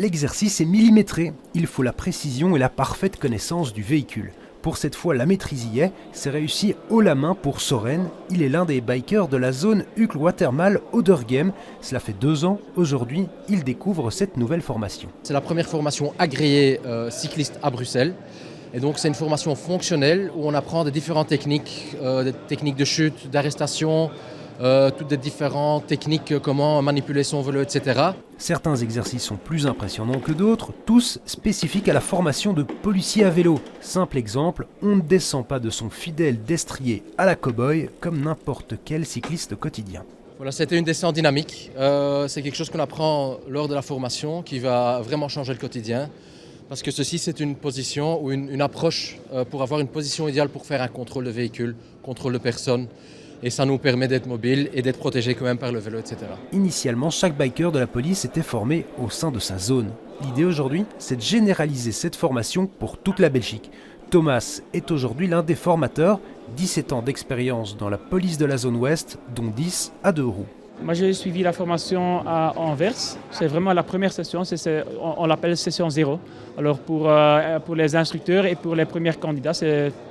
l'exercice est millimétré. Il faut la précision et la parfaite connaissance du véhicule. Pour cette fois, la maîtrise y est. C'est réussi haut la main pour Soren. Il est l'un des bikers de la zone Uccle-Watermal-Oderghem. Cela fait 2 ans. Aujourd'hui, il découvre cette nouvelle formation. C'est la première formation agréée cycliste à Bruxelles. Et donc c'est une formation fonctionnelle où on apprend des différentes techniques, des techniques de chute, d'arrestation, toutes des différentes techniques, comment manipuler son vélo, etc. Certains exercices sont plus impressionnants que d'autres, tous spécifiques à la formation de policiers à vélo. Simple exemple, on ne descend pas de son fidèle destrier à la cow-boy comme n'importe quel cycliste quotidien. Voilà, c'était une descente dynamique. C'est quelque chose qu'on apprend lors de la formation qui va vraiment changer le quotidien. Parce que ceci, c'est une position ou une approche pour avoir une position idéale pour faire un contrôle de véhicule, contrôle de personne. Et ça nous permet d'être mobile et d'être protégé quand même par le vélo, etc. Initialement, chaque biker de la police était formé au sein de sa zone. L'idée aujourd'hui, c'est de généraliser cette formation pour toute la Belgique. Thomas est aujourd'hui l'un des formateurs, 17 ans d'expérience dans la police de la zone ouest, dont 10 à 2 roues. Moi, j'ai suivi la formation à Anvers. C'est vraiment la première session, on l'appelle session 0. Alors pour les instructeurs et pour les premiers candidats,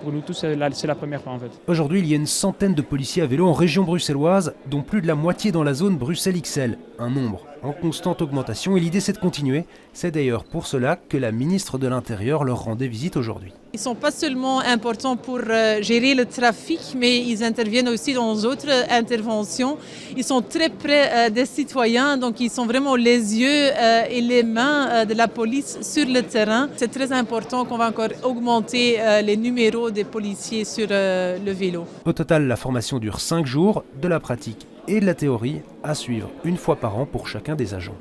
pour nous tous, c'est la première fois en fait. Aujourd'hui, il y a une centaine de policiers à vélo en région bruxelloise, dont plus de la moitié dans la zone Bruxelles XL. Un nombre en constante augmentation et l'idée c'est de continuer. C'est d'ailleurs pour cela que la ministre de l'Intérieur leur rendait visite aujourd'hui. Ils ne sont pas seulement importants pour gérer le trafic, mais ils interviennent aussi dans d'autres interventions. Ils sont très près des citoyens, donc ils sont vraiment les yeux et les mains de la police sur le terrain. C'est très important qu'on va encore augmenter les numéros des policiers sur le vélo. Au total, la formation dure 5 jours, de la pratique et de la théorie à suivre une fois par an pour chacun des agents.